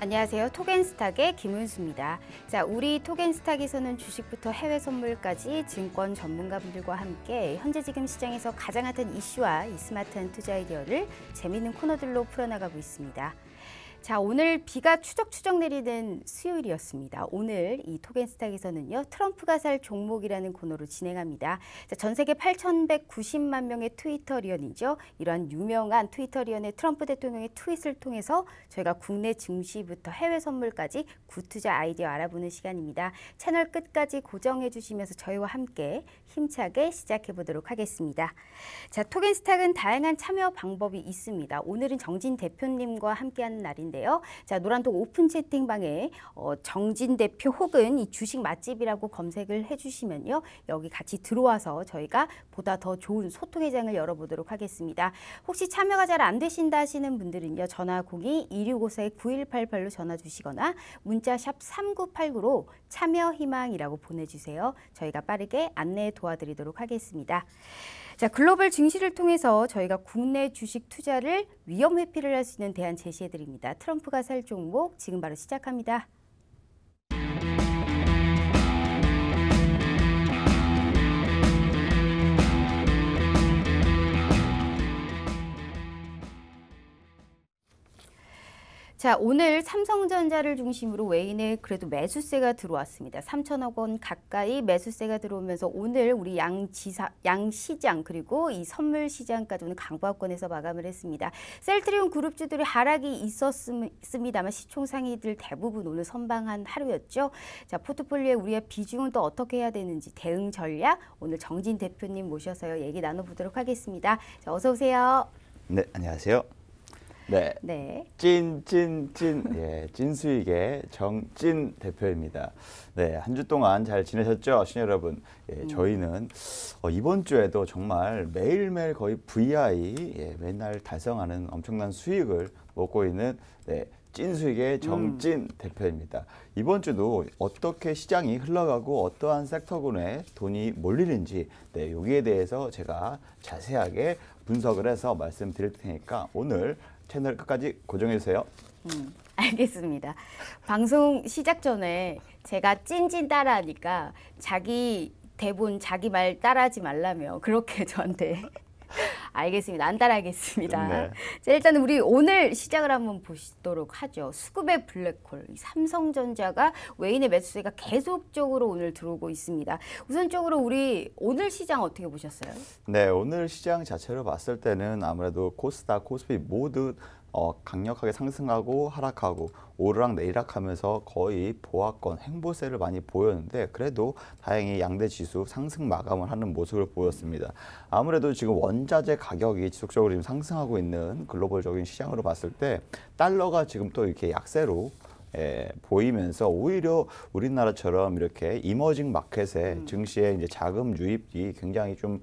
안녕하세요. 톡앤스탁의 김은수입니다. 자, 우리 톡앤스탁에서는 주식부터 해외 선물까지 증권 전문가분들과 함께 현재 지금 시장에서 가장 핫한 이슈와 이 스마트한 투자 아이디어를 재미있는 코너들로 풀어나가고 있습니다. 자, 오늘 비가 추적추적 내리는 수요일이었습니다. 오늘 이 톡앤스탁에서는요, 트럼프가 살 종목이라는 코너로 진행합니다. 자, 전 세계 8,190만 명의 트위터리언이죠. 이러한 유명한 트위터리언의 트럼프 대통령의 트윗을 통해서 저희가 국내 증시부터 해외 선물까지 굿투자 아이디어 알아보는 시간입니다. 채널 끝까지 고정해 주시면서 저희와 함께 힘차게 시작해 보도록 하겠습니다. 자, 톡앤스탁은 다양한 참여 방법이 있습니다. 오늘은 정진 대표님과 함께하는 날인데 자, 노란톡 오픈 채팅방에 정진 대표 혹은 이 주식 맛집이라고 검색을 해주시면요. 여기 같이 들어와서 저희가 보다 더 좋은 소통의 장을 열어보도록 하겠습니다. 혹시 참여가 잘 안 되신다 하시는 분들은요. 전화 02-2654-9188로 전화 주시거나 문자 샵 3989로 참여 희망이라고 보내주세요. 저희가 빠르게 안내 도와드리도록 하겠습니다. 자, 글로벌 증시를 통해서 저희가 국내 주식 투자를 위험 회피를 할 수 있는 대안 제시해드립니다. 트럼프가 살 종목 지금 바로 시작합니다. 자, 오늘 삼성전자를 중심으로 외인의 그래도 매수세가 들어왔습니다. 3천억 원 가까이 매수세가 들어오면서 오늘 우리 양시장 그리고 이 선물시장까지 오늘 강보합권에서 마감을 했습니다. 셀트리온 그룹주들이 하락이 있었습니다만 시총 상위들 대부분 오늘 선방한 하루였죠. 자, 포트폴리오에 우리의 비중은 또 어떻게 해야 되는지 대응 전략 오늘 정진 대표님 모셔서 얘기 나눠보도록 하겠습니다. 자, 어서 오세요. 네, 안녕하세요. 네. 예, 찐수익의 정찐 대표입니다. 네, 한 주 동안 잘 지내셨죠? 시청자 여러분. 예, 저희는 이번 주에도 정말 매일매일 거의 VI 맨날 달성하는 엄청난 수익을 먹고 있는 찐수익의 정찐 대표입니다. 이번 주도 어떻게 시장이 흘러가고 어떠한 섹터군에 돈이 몰리는지 여기에 대해서 제가 자세하게 분석을 해서 말씀드릴 테니까 오늘 채널 끝까지 고정해 주세요. 알겠습니다. 방송 시작 전에 제가 찐찐 따라하니까 자기 대본, 자기 말 따라하지 말라며 그렇게 저한테 알겠습니다. 안 따라하겠습니다. 네. 자, 일단 우리 오늘 시작을 한번 보시도록 하죠. 수급의 블랙홀, 삼성전자가 외인의 매수세가 계속적으로 오늘 들어오고 있습니다. 우선적으로 우리 오늘 시장 어떻게 보셨어요? 네, 오늘 시장 자체로 봤을 때는 아무래도 코스닥, 코스피 모두 강력하게 상승하고 하락하고 오르락 내리락 하면서 거의 보합권, 횡보세를 많이 보였는데 그래도 다행히 양대 지수 상승 마감을 하는 모습을 보였습니다. 아무래도 지금 원자재 가격이 지속적으로 지금 상승하고 있는 글로벌적인 시장으로 봤을 때 달러가 지금 또 이렇게 약세로 보이면서 오히려 우리나라처럼 이렇게 이머징 마켓에 증시에 이제 자금 유입이 굉장히 좀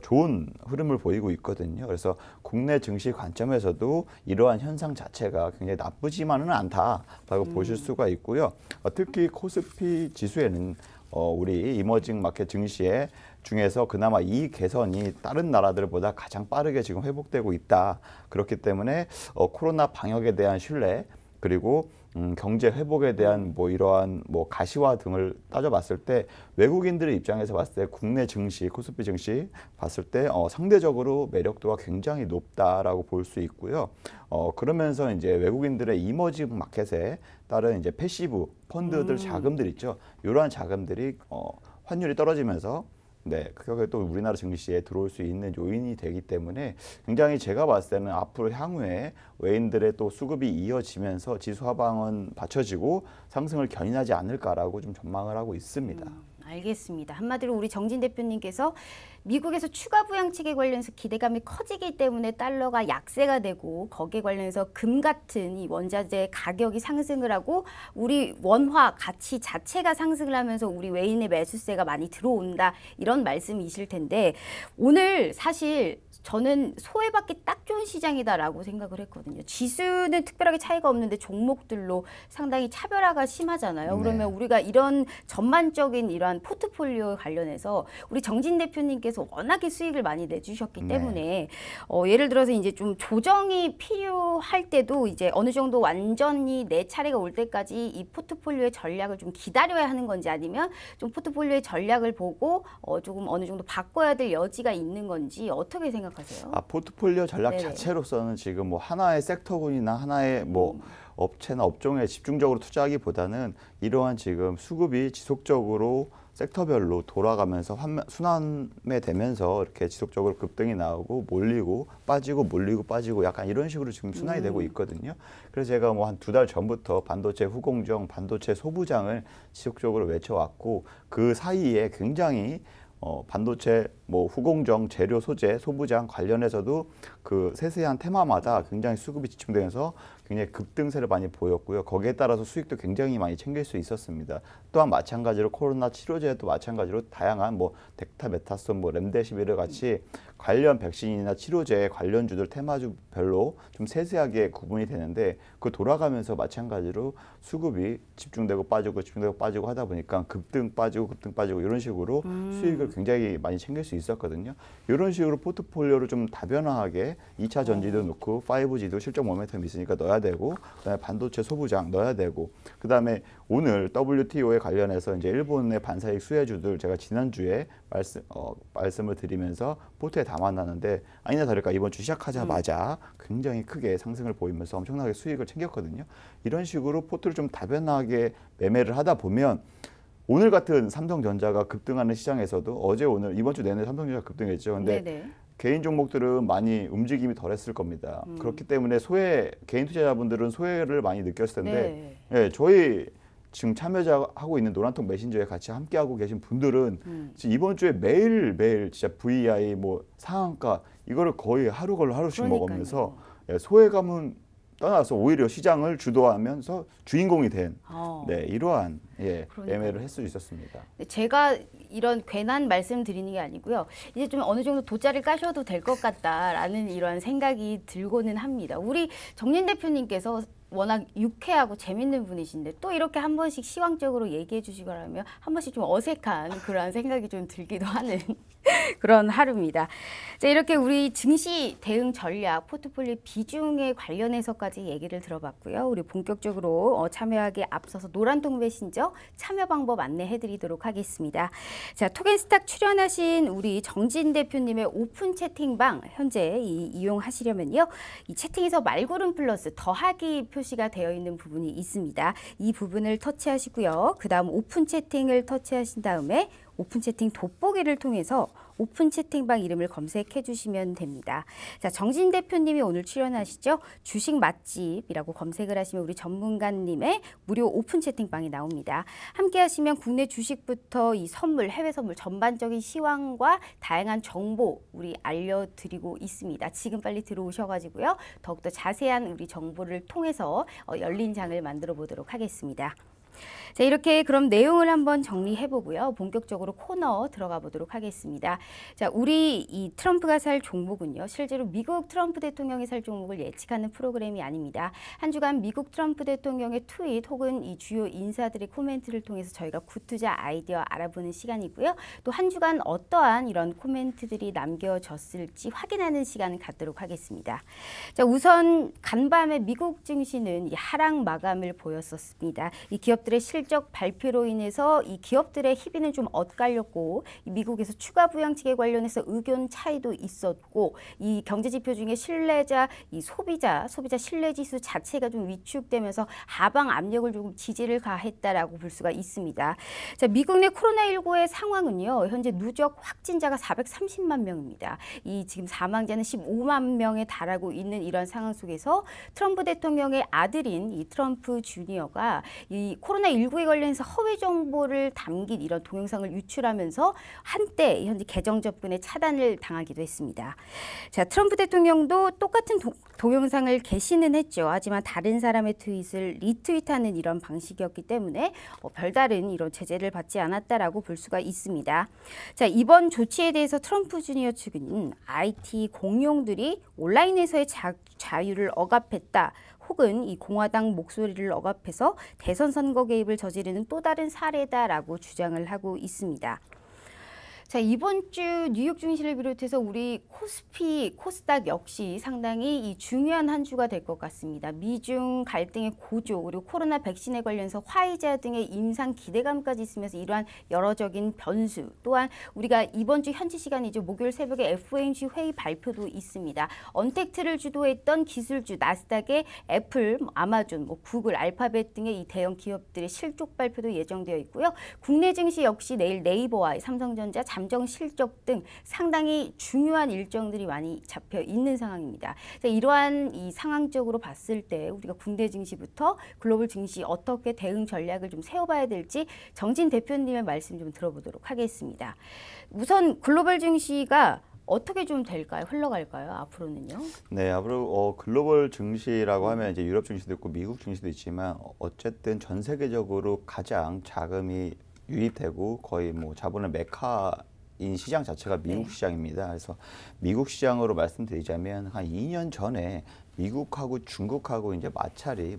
좋은 흐름을 보이고 있거든요. 그래서 국내 증시 관점에서도 이러한 현상 자체가 굉장히 나쁘지만은 않다라고 보실 수가 있고요. 특히 코스피 지수에는 우리 이머징 마켓 증시에 중에서 그나마 이익 개선이 다른 나라들보다 가장 빠르게 지금 회복되고 있다. 그렇기 때문에 코로나 방역에 대한 신뢰 그리고 경제 회복에 대한 이러한 가시화 등을 따져봤을 때 외국인들의 입장에서 봤을 때 국내 증시, 코스피 증시 봤을 때 상대적으로 매력도가 굉장히 높다라고 볼 수 있고요. 그러면서 이제 외국인들의 이머징 마켓에 따른 이제 패시브 펀드들 자금들 있죠. 이러한 자금들이 환율이 떨어지면서 그게 또 우리나라 증시에 들어올 수 있는 요인이 되기 때문에 굉장히 제가 봤을 때는 앞으로 향후에 외인들의 또 수급이 이어지면서 지수 하방은 받쳐지고 상승을 견인하지 않을까라고 좀 전망을 하고 있습니다. 알겠습니다. 한마디로 우리 정진 대표님께서 미국에서 추가 부양책에 관련해서 기대감이 커지기 때문에 달러가 약세가 되고 거기에 관련해서 금 같은 이 원자재 가격이 상승을 하고 우리 원화 가치 자체가 상승을 하면서 우리 외인의 매수세가 많이 들어온다 이런 말씀이실 텐데 오늘 사실 저는 소외받기 딱 좋은 시장이다라고 생각을 했거든요. 지수는 특별하게 차이가 없는데 종목들로 상당히 차별화가 심하잖아요. 네. 그러면 우리가 이런 전반적인 이러한 포트폴리오 관련해서 우리 정진 대표님께서 워낙에 수익을 많이 내주셨기 네. 때문에 예를 들어서 이제 좀 조정이 필요할 때도 이제 어느 정도 완전히 내 차례가 올 때까지 이 포트폴리오의 전략을 좀 기다려야 하는 건지 아니면 좀 포트폴리오의 전략을 보고 조금 어느 정도 바꿔야 될 여지가 있는 건지 어떻게 생각하세요? 포트폴리오 전략 네네. 자체로서는 지금 뭐 하나의 섹터군이나 하나의 뭐 업체나 업종에 집중적으로 투자하기보다는 이러한 지금 수급이 지속적으로 섹터별로 돌아가면서 순환매 되면서 이렇게 지속적으로 급등이 나오고 몰리고 빠지고 몰리고 빠지고 약간 이런 식으로 지금 순환이 되고 있거든요. 그래서 제가 뭐 한 2달 전부터 반도체 후공정, 반도체 소부장을 지속적으로 외쳐왔고 그 사이에 굉장히 반도체 뭐 후공정, 재료 소재, 소부장 관련해서도 그 세세한 테마마다 굉장히 수급이 집중되면서 굉장히 급등세를 많이 보였고요. 거기에 따라서 수익도 굉장히 많이 챙길 수 있었습니다. 또한 마찬가지로 코로나 치료제도 마찬가지로 다양한 뭐 덱타메타손, 뭐 렘데시비르 같이 관련 백신이나 치료제 관련주들 테마주별로 좀 세세하게 구분이 되는데 그 돌아가면서 마찬가지로 수급이 집중되고 빠지고 집중되고 빠지고 하다 보니까 급등 빠지고 이런 식으로 수익을 굉장히 많이 챙길 수 있었거든요. 이런 식으로 포트폴리오를 좀 다변화하게 2차 전지도 넣고 5G도 실적 모멘텀이 있으니까 넣어야 되고 그다음에 반도체 소부장 넣어야 되고 그다음에 오늘 WTO에 관련해서 이제 일본의 반사익 수혜주들 제가 지난주에 말씀을 드리면서 포트에 담아놨는데 아니나 다를까 이번 주 시작하자마자 굉장히 크게 상승을 보이면서 엄청나게 수익을 챙겼거든요. 이런 식으로 포트를 좀 다변화하게 매매를 하다 보면 오늘 같은 삼성전자가 급등하는 시장에서도 어제 오늘 이번 주 내내 삼성전자가 급등했죠. 근데 네네. 개인 종목들은 많이 움직임이 덜했을 겁니다. 그렇기 때문에 개인 투자자분들은 소외를 많이 느꼈을 텐데 예, 저희 지금 참여하고 있는 노란통 메신저에 같이 함께하고 계신 분들은 지금 이번 주에 매일매일 진짜 VI 뭐 상한가 이거를 거의 하루 걸러 하루씩 그러니까요. 먹으면서 예, 소외감은 떠나서 오히려 시장을 주도하면서 주인공이 된 이러한 매매를 할 수 있었습니다. 제가 이런 괜한 말씀 드리는 게 아니고요. 이제 좀 어느 정도 돗자리를 까셔도 될 것 같다라는 이런 생각이 들고는 합니다. 우리 정린 대표님께서 워낙 유쾌하고 재밌는 분이신데 또 이렇게 한 번씩 시황적으로 얘기해 주시거나 한 번씩 좀 어색한 그런 생각이 좀 들기도 하는 그런 하루입니다. 자, 이렇게 우리 증시 대응 전략, 포트폴리오 비중에 관련해서까지 얘기를 들어봤고요. 우리 본격적으로 참여하기에 앞서서 노란통 메신저 참여 방법 안내해 드리도록 하겠습니다. 자, 토겐스탁 출연하신 우리 정진 대표님의 오픈 채팅방 현재 이용하시려면요. 이 채팅에서 말고름 플러스 더하기 표시가 되어 있는 부분이 있습니다. 이 부분을 터치하시고요. 그 다음 오픈 채팅을 터치하신 다음에 오픈 채팅 돋보기를 통해서 오픈 채팅방 이름을 검색해 주시면 됩니다. 자, 정진 대표님이 오늘 출연하시죠. 주식 맛집이라고 검색을 하시면 우리 전문가님의 무료 오픈 채팅방이 나옵니다. 함께 하시면 국내 주식부터 이 선물, 해외 선물 전반적인 시황과 다양한 정보 우리 알려드리고 있습니다. 지금 빨리 들어오셔가지고요. 더욱더 자세한 우리 정보를 통해서 열린 장을 만들어 보도록 하겠습니다. 자, 이렇게 그럼 내용을 한번 정리해 보고요. 본격적으로 코너 들어가 보도록 하겠습니다. 자, 우리 이 트럼프가 살 종목은요. 실제로 미국 트럼프 대통령이 살 종목을 예측하는 프로그램이 아닙니다. 한 주간 미국 트럼프 대통령의 트윗 혹은 이 주요 인사들의 코멘트를 통해서 저희가 굿투자 아이디어 알아보는 시간이고요. 또 한 주간 어떠한 이런 코멘트들이 남겨졌을지 확인하는 시간을 갖도록 하겠습니다. 자, 우선 간밤에 미국 증시는 이 하락 마감을 보였었습니다. 이 기업들의 실적 발표로 인해서 이 기업들의 희비는 좀 엇갈렸고 미국에서 추가 부양책에 관련해서 의견 차이도 있었고 이 경제 지표 중에 이 소비자 신뢰 지수 자체가 좀 위축되면서 하방 압력을 조금 지지를 가했다라고 볼 수가 있습니다. 자, 미국 내 코로나19의 상황은요. 현재 누적 확진자가 430만 명입니다. 이 지금 사망자는 15만 명에 달하고 있는 이런 상황 속에서 트럼프 대통령의 아들인 이 트럼프 주니어가 이 코로나19에 관련해서 허위 정보를 담긴 이런 동영상을 유출하면서 한때 현재 계정 접근에 차단을 당하기도 했습니다. 자, 트럼프 대통령도 똑같은 동영상을 게시는 했죠. 하지만 다른 사람의 트윗을 리트윗하는 이런 방식이었기 때문에 별다른 이런 제재를 받지 않았다라고 볼 수가 있습니다. 자, 이번 조치에 대해서 트럼프 주니어 측은 IT 공룡들이 온라인에서의 자유를 억압했다. 혹은 이 공화당 목소리를 억압해서 대선 선거 개입을 저지르는 또 다른 사례다라고 주장을 하고 있습니다. 자, 이번 주 뉴욕 증시를 비롯해서 우리 코스피, 코스닥 역시 상당히 이 중요한 한 주가 될 것 같습니다. 미중 갈등의 고조, 그리고 코로나 백신에 관련해서 화이자 등의 임상 기대감까지 있으면서 이러한 여러적인 변수, 또한 우리가 이번 주 현지 시간이죠. 목요일 새벽에 FOMC 회의 발표도 있습니다. 언택트를 주도했던 기술주 나스닥의 애플, 아마존, 구글, 알파벳 등의 이 대형 기업들의 실적 발표도 예정되어 있고요. 국내 증시 역시 내일 네이버와 삼성전자, 잠정 실적 등 상당히 중요한 일정들이 많이 잡혀 있는 상황입니다. 이러한 이 상황적으로 봤을 때 우리가 국내 증시부터 글로벌 증시 어떻게 대응 전략을 좀 세워봐야 될지 정진 대표님의 말씀 좀 들어보도록 하겠습니다. 우선 글로벌 증시가 어떻게 좀 될까요? 흘러갈까요? 앞으로는요? 네, 앞으로 글로벌 증시라고 하면 이제 유럽 증시도 있고 미국 증시도 있지만 어쨌든 전 세계적으로 가장 자금이 유입되고 거의 뭐 자본의 메카인 시장 자체가 미국 시장입니다. 그래서 미국 시장으로 말씀드리자면 한 2년 전에 미국하고 중국하고 이제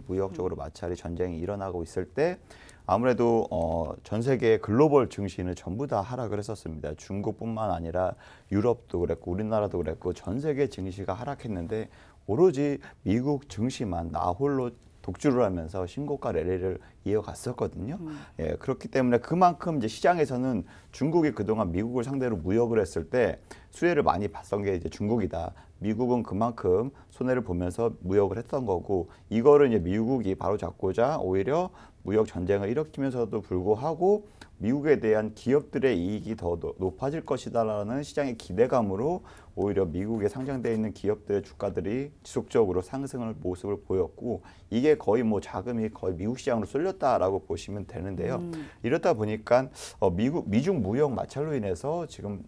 무역적으로 마찰이 전쟁이 일어나고 있을 때 아무래도 전 세계 글로벌 증시는 전부 다 하락을 했었습니다. 중국뿐만 아니라 유럽도 그랬고 우리나라도 그랬고 전 세계 증시가 하락했는데 오로지 미국 증시만 나홀로 독주를 하면서 신고가 랠리를 이어갔었거든요. 예, 그렇기 때문에 그만큼 이제 시장에서는 중국이 그동안 미국을 상대로 무역을 했을 때 수혜를 많이 봤던 게 이제 중국이다. 미국은 그만큼 손해를 보면서 무역을 했던 거고 이거를 이제 미국이 바로잡고자 오히려 무역 전쟁을 일으키면서도 불구하고 미국에 대한 기업들의 이익이 더 높아질 것이다라는 시장의 기대감으로 오히려 미국에 상장되어 있는 기업들의 주가들이 지속적으로 상승을 모습을 보였고 이게 거의 뭐 자금이 거의 미국 시장으로 쏠렸다라고 보시면 되는데요. 이렇다 보니까 미중 무역 마찰로 인해서 지금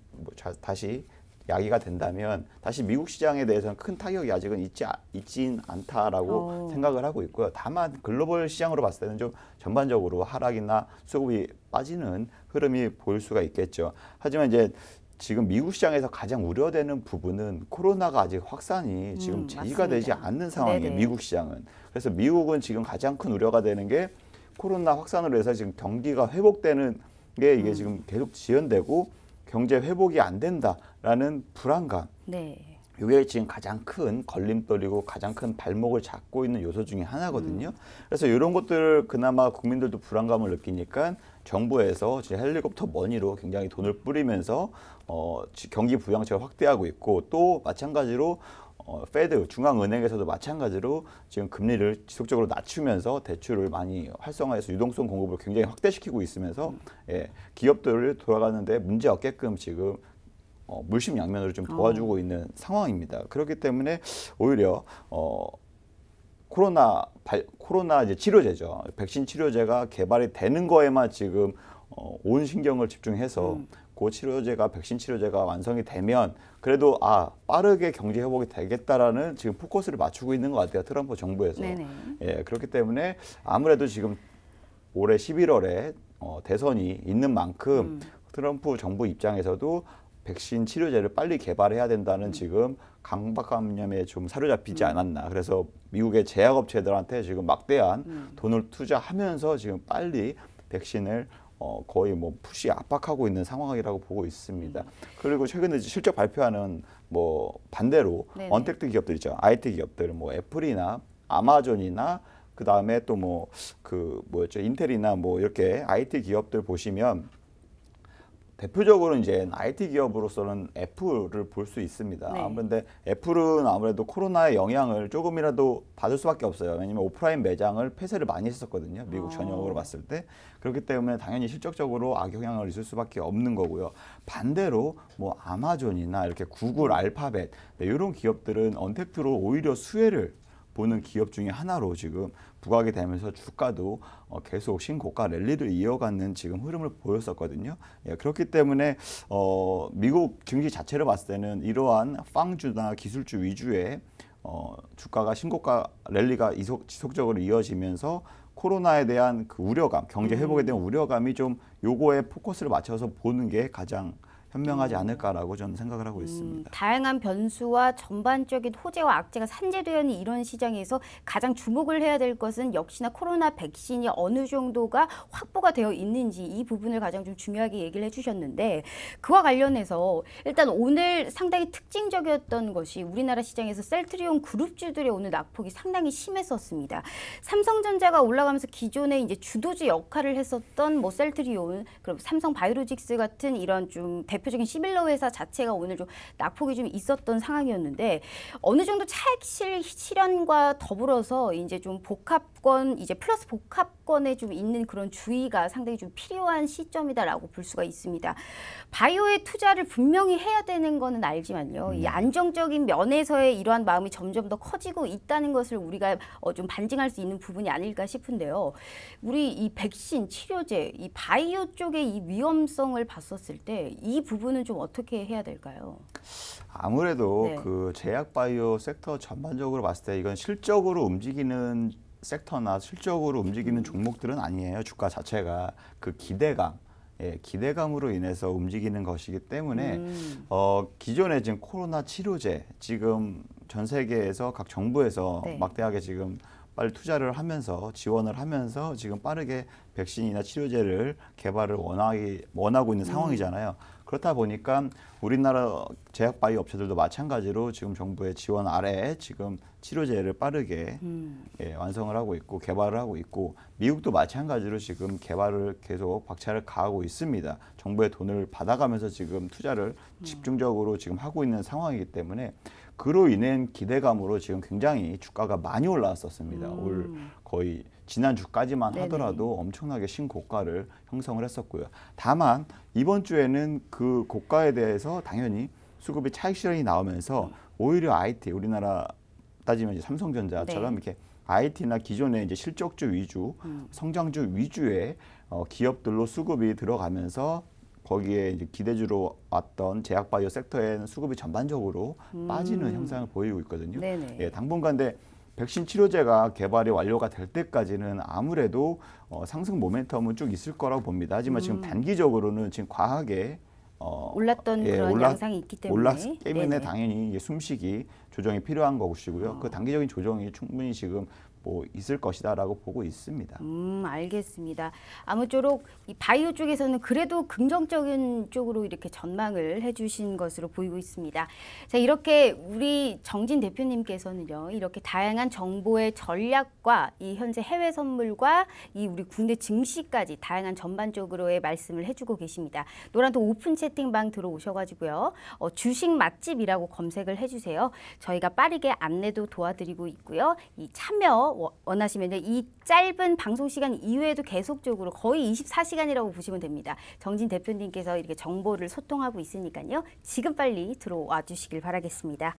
다시 야기가 된다면 다시 미국 시장에 대해서는 큰 타격이 아직은 있진 않다라고 생각을 하고 있고요. 다만 글로벌 시장으로 봤을 때는 좀 전반적으로 하락이나 수급이 빠지는 흐름이 보일 수가 있겠죠. 하지만 이제 지금 미국 시장에서 가장 우려되는 부분은 코로나가 아직 확산이 지금 제기가 되지 않는 상황이에요. 네네. 미국 시장은. 그래서 미국은 지금 가장 큰 우려가 되는 게 코로나 확산으로 해서 지금 경기가 회복되는 게 이게 지금 계속 지연되고 경제 회복이 안 된다라는 불안감. 네. 이게 지금 가장 큰 걸림돌이고 가장 큰 발목을 잡고 있는 요소 중에 하나거든요. 그래서 이런 것들을 그나마 국민들도 불안감을 느끼니까 정부에서 헬리콥터 머니로 굉장히 돈을 뿌리면서 경기 부양책을 확대하고 있고 또 마찬가지로 페드 중앙은행에서도 마찬가지로 지금 금리를 지속적으로 낮추면서 대출을 많이 활성화해서 유동성 공급을 굉장히 확대시키고 있으면서 기업들을 돌아가는데 문제 없게끔 지금 물심양면으로 좀 도와주고 있는 상황입니다. 그렇기 때문에 오히려 코로나 이제 치료제죠. 백신 치료제가 개발이 되는 거에만 지금 온 신경을 집중해서 그 백신 치료제가 완성이 되면 그래도 빠르게 경제 회복이 되겠다라는 지금 포커스를 맞추고 있는 것 같아요. 트럼프 정부에서. 예, 그렇기 때문에 아무래도 지금 올해 11월에 대선이 있는 만큼 트럼프 정부 입장에서도 백신 치료제를 빨리 개발해야 된다는 지금 강박관념에 좀 사로잡히지 않았나. 그래서 미국의 제약업체들한테 지금 막대한 돈을 투자하면서 지금 빨리 백신을 거의 뭐 푸시 압박하고 있는 상황이라고 보고 있습니다. 그리고 최근에 실적 발표하는 뭐 반대로 언택트 기업들 있죠. IT 기업들 뭐 애플이나 아마존이나 그 다음에 또 뭐 인텔이나 뭐 이렇게 IT 기업들 보시면 대표적으로 이제 IT 기업으로서는 애플을 볼 수 있습니다. 그런데 애플은 아무래도 코로나의 영향을 조금이라도 받을 수밖에 없어요. 왜냐하면 오프라인 매장을 폐쇄를 많이 했었거든요. 미국 전역으로 봤을 때. 그렇기 때문에 당연히 실적적으로 악영향을 있을 수밖에 없는 거고요. 반대로 뭐 아마존이나 이렇게 구글, 알파벳 이런 기업들은 언택트로 오히려 수혜를 보는 기업 중에 하나로 지금 부각이 되면서 주가도 계속 신고가 랠리를 이어가는 지금 흐름을 보였었거든요. 예, 그렇기 때문에 미국 증시 자체를 봤을 때는 이러한 빵주나 기술주 위주의 주가가 신고가 랠리가 지속적으로 이어지면서 코로나에 대한 그 우려감, 경제 회복에 대한 우려감이 좀 요거에 포커스를 맞춰서 보는 게 가장 현명하지 않을까라고 저는 생각을 하고 있습니다. 다양한 변수와 전반적인 호재와 악재가 산재되어 있는 이런 시장에서 가장 주목을 해야 될 것은 역시나 코로나 백신이 어느 정도가 확보가 되어 있는지 이 부분을 가장 좀 중요하게 얘기를 해주셨는데 그와 관련해서 일단 오늘 상당히 특징적이었던 것이 우리나라 시장에서 셀트리온 그룹주들의 오늘 낙폭이 상당히 심했었습니다. 삼성전자가 올라가면서 기존에 이제 주도주 역할을 했었던 뭐 셀트리온, 그리고 삼성바이오로직스 같은 이런 좀 대표적인 시밀러 회사 자체가 오늘 좀 낙폭이 좀 있었던 상황이었는데 어느 정도 차익 실현과 더불어서 이제 좀 복합권, 이제 플러스 복합권에 좀 있는 그런 주의가 상당히 좀 필요한 시점이다라고 볼 수가 있습니다. 바이오에 투자를 분명히 해야 되는 거는 알지만요. 이 안정적인 면에서의 이러한 마음이 점점 더 커지고 있다는 것을 우리가 좀 반증할 수 있는 부분이 아닐까 싶은데요. 우리 이 백신, 치료제, 이 바이오 쪽의 이 위험성을 봤었을 때 이 부분은 좀 어떻게 해야 될까요? 아무래도 네. 그 제약 바이오 섹터 전반적으로 봤을 때 이건 실적으로 움직이는 섹터나 실적으로 움직이는 종목들은 아니에요. 주가 자체가 그 기대감, 기대감으로 인해서 움직이는 것이기 때문에 기존에 지금 코로나 치료제 지금 전 세계에서 각 정부에서 네. 막대하게 지금 빨리 투자를 하면서 지원을 하면서 지금 빠르게 백신이나 치료제를 개발을 원하고 있는 상황이잖아요. 그렇다 보니까 우리나라 제약 바이오 업체들도 마찬가지로 지금 정부의 지원 아래에 지금 치료제를 빠르게 완성을 하고 있고 개발을 하고 있고 미국도 마찬가지로 지금 개발을 계속 박차를 가하고 있습니다. 정부의 돈을 받아가면서 지금 투자를 집중적으로 지금 하고 있는 상황이기 때문에 그로 인한 기대감으로 지금 굉장히 주가가 많이 올라왔었습니다. 올 거의 지난주까지만 네네. 하더라도 엄청나게 신고가를 형성을 했었고요. 다만 이번 주에는 그 고가에 대해서 당연히 수급이 차익 실현이 나오면서 오히려 IT, 우리나라 따지면 이제 삼성전자처럼 네. 이렇게 IT나 기존의 이제 실적주 위주, 성장주 위주의 기업들로 수급이 들어가면서 거기에 이제 기대주로 왔던 제약 바이오 섹터에는 수급이 전반적으로 빠지는 현상을 보이고 있거든요. 네네. 예, 당분간데 백신 치료제가 개발이 완료가 될 때까지는 아무래도 상승 모멘텀은 쭉 있을 거라고 봅니다. 하지만 지금 단기적으로는 지금 과하게 올랐던 그런 양상이 있기 때문에 올랐기 때문에 네네. 당연히 이게 숨쉬기 조정이 필요한 것이고요. 그 단기적인 조정이 충분히 지금 뭐 있을 것이다라고 보고 있습니다. 알겠습니다. 아무쪼록 이 바이오 쪽에서는 그래도 긍정적인 쪽으로 이렇게 전망을 해주신 것으로 보이고 있습니다. 자, 이렇게 우리 정진 대표님께서는요, 이렇게 다양한 정보의 전략과 이 현재 해외 선물과 이 우리 국내 증시까지 다양한 전반적으로의 말씀을 해주고 계십니다. 노란도 오픈 채팅방 들어오셔가지고요, 주식 맛집이라고 검색을 해주세요. 저희가 빠르게 안내도 도와드리고 있고요. 이 참여 원하시면 이 짧은 방송 시간 이후에도 계속적으로 거의 24시간이라고 보시면 됩니다. 정진 대표님께서 이렇게 정보를 소통하고 있으니까요. 지금 빨리 들어와 주시길 바라겠습니다.